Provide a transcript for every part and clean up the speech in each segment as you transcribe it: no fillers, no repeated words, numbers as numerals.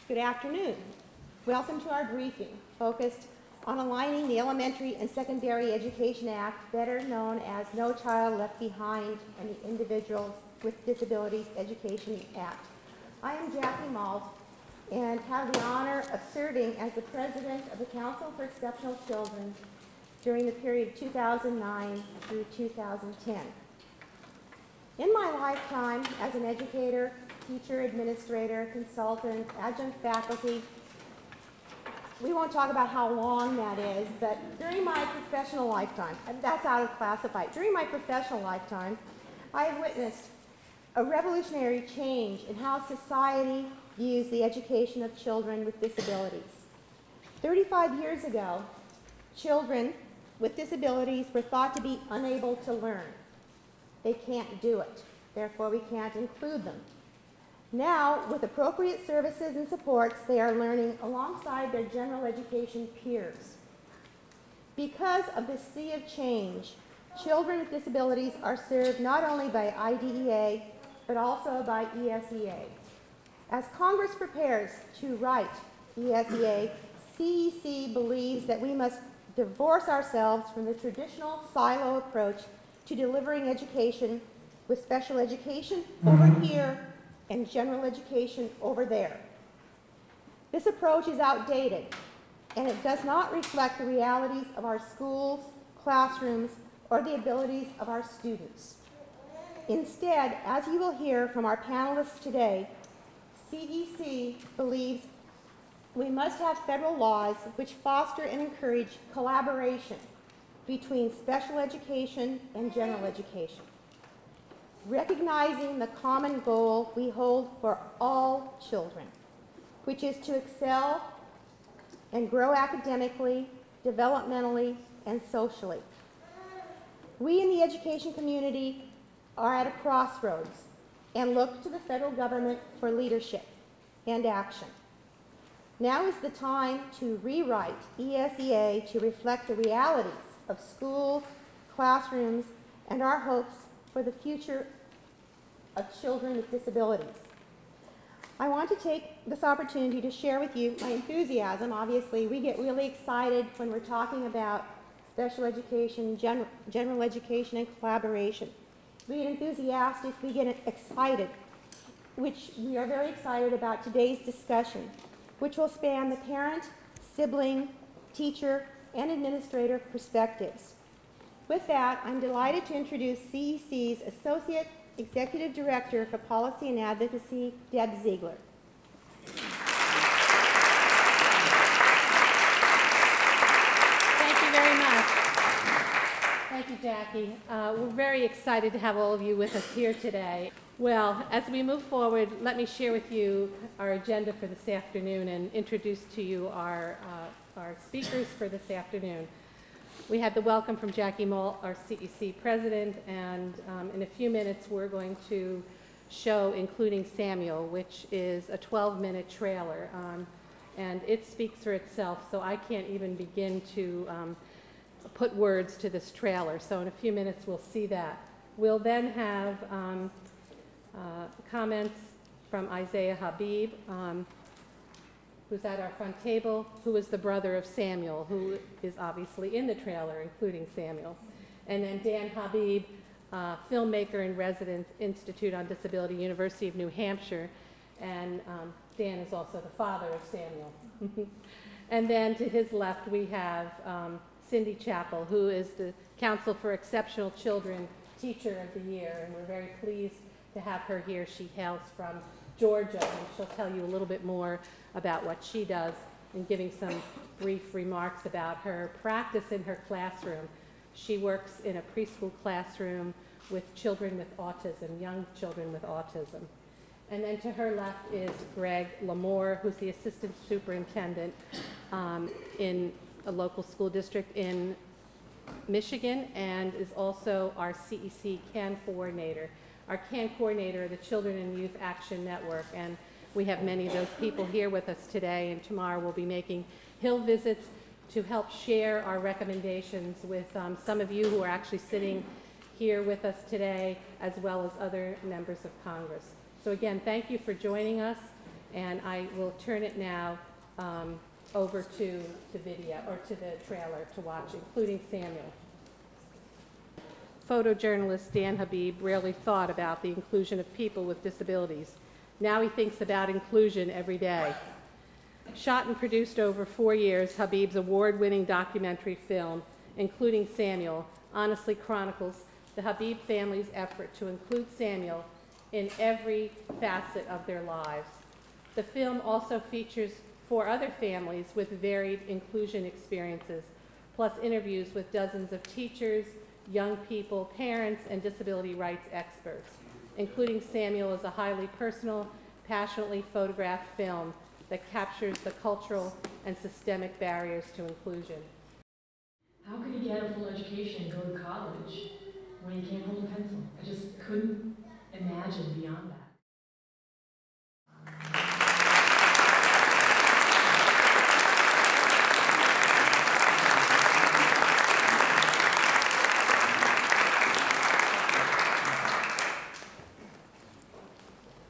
Good afternoon. Welcome to our briefing focused on aligning the Elementary and Secondary Education Act, better known as No Child Left Behind, and the Individuals with Disabilities Education Act. I am Jackie Malt and have the honor of serving as the President of the Council for Exceptional Children during the period 2009 through 2010. In my lifetime as an educator, teacher, administrator, consultant, adjunct faculty, we won't talk about how long that is, but during my professional lifetime, and that's out of classified, during my professional lifetime, I have witnessed a revolutionary change in how society views the education of children with disabilities. 35 years ago, children with disabilities were thought to be unable to learn. They can't do it, therefore we can't include them. Now, with appropriate services and supports, they are learning alongside their general education peers. Because of this sea of change, children with disabilities are served not only by IDEA, but also by ESEA. As Congress prepares to write ESEA, CEC believes that we must divorce ourselves from the traditional silo approach to delivering education, with special education over here and general education over there. This approach is outdated, and it does not reflect the realities of our schools, classrooms, or the abilities of our students. Instead, as you will hear from our panelists today, CEC believes we must have federal laws which foster and encourage collaboration between special education and general education, recognizing the common goal we hold for all children, which is to excel and grow academically, developmentally, and socially. We in the education community are at a crossroads and look to the federal government for leadership and action. Now is the time to rewrite ESEA to reflect the realities of schools, classrooms, and our hopes for the future of children with disabilities. I want to take this opportunity to share with you my enthusiasm. Obviously, we get really excited when we're talking about special education, general education, and collaboration. We get enthusiastic, we get excited, which we are very excited about today's discussion, which will span the parent, sibling, teacher, and administrator perspectives. With that, I'm delighted to introduce CEC's Associate Executive Director for Policy and Advocacy, Deb Ziegler. Thank you very much. Thank you, Jackie. We're very excited to have all of you with us here today. Well, as we move forward, let me share with you our agenda for this afternoon and introduce to you our speakers for this afternoon. We had the welcome from Jackie Malt, our CEC president, and in a few minutes we're going to show Including Samuel, which is a 12-minute trailer, and it speaks for itself, so I can't even begin to put words to this trailer. So in a few minutes we'll see that. We'll then have comments from Isaiah Habib, who's at our front table, who is the brother of Samuel, who is obviously in the trailer, Including Samuel. And then Dan Habib, filmmaker in residence, Institute on Disability, University of New Hampshire, and Dan is also the father of Samuel. And then to his left we have Cindy Chappell, who is the Council for Exceptional Children Teacher of the Year, and we're very pleased to have her here. She hails from Georgia, and she'll tell you a little bit more about what she does and giving some brief remarks about her practice in her classroom. She works in a preschool classroom with children with autism, young children with autism. And then to her left is Greg Lamore, who's the assistant superintendent in a local school district in Michigan, and is also our CEC CAN coordinator. Our CAN coordinator, the Children and Youth Action Network, and we have many of those people here with us today, and tomorrow we'll be making Hill visits to help share our recommendations with some of you who are actually sitting here with us today, as well as other members of Congress. So again, thank you for joining us, And I will turn it now over to the video, or to the trailer to watch, including Samuel. Photojournalist Dan Habib rarely thought about the inclusion of people with disabilities. Now he thinks about inclusion every day. Shot and produced over 4 years, Habib's award-winning documentary film, including Samuel, honestly chronicles the Habib family's effort to include Samuel in every facet of their lives. The film also features 4 other families with varied inclusion experiences, plus interviews with dozens of teachers, young people, parents, and disability rights experts. Including Samuel is a highly personal, passionately photographed film that captures the cultural and systemic barriers to inclusion. How could he get a full education and go to college when he can't hold a pencil? I just couldn't imagine beyond that.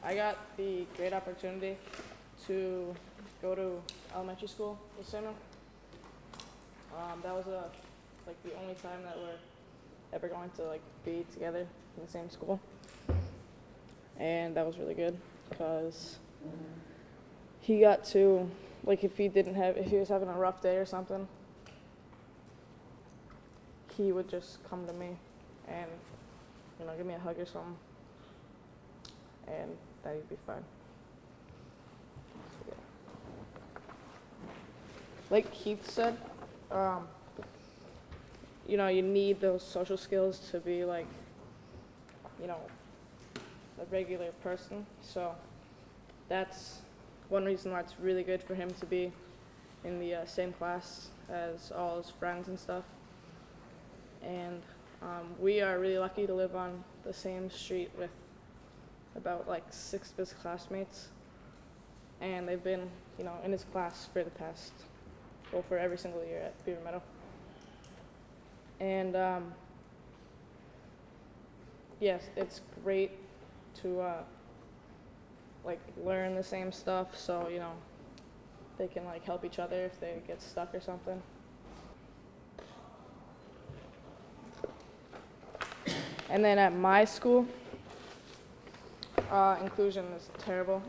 I got the great opportunity to go to elementary school with Samuel. That was like the only time that we're ever going to like be together in the same school, and that was really good because he got to like if he was having a rough day or something, he would just come to me and give me a hug or something, and that he'd be fine. So, yeah. Like Keith said, you need those social skills to be like, a regular person. So that's one reason why it's really good for him to be in the same class as all his friends and stuff. And we are really lucky to live on the same street with about like 6 of his classmates, and they've been, in his class for the past, for every single year at Beaver Meadow. And yes, it's great to like learn the same stuff, so they can like help each other if they get stuck or something. And then at my school, inclusion is terrible.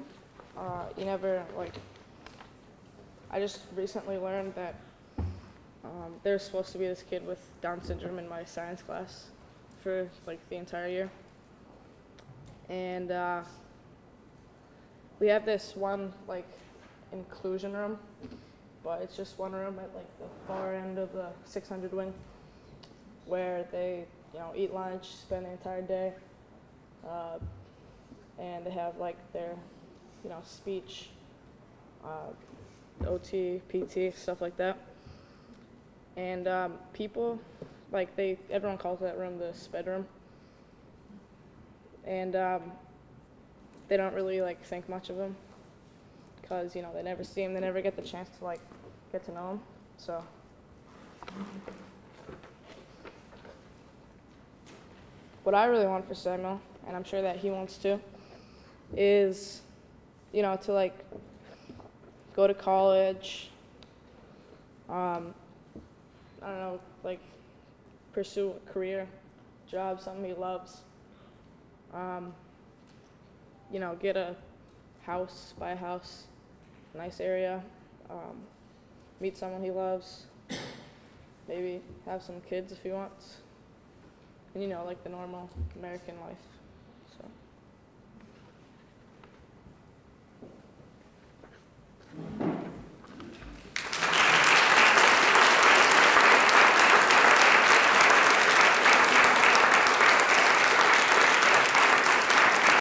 I just recently learned that there's supposed to be this kid with Down syndrome in my science class for like the entire year. And we have this one like inclusion room, but it's just one room at like the far end of the 600 wing where they eat lunch, spend the entire day, and they have like their speech, OT, PT, stuff like that. And people, everyone calls that room the sped room. And they don't really think much of them because they never see him, they never get the chance to get to know him. So what I really want for Samuel, and I'm sure that he wants to, is to go to college, pursue a career, job, something he loves, get a house, buy a house, nice area, meet someone he loves, maybe have some kids if he wants, and the normal American life.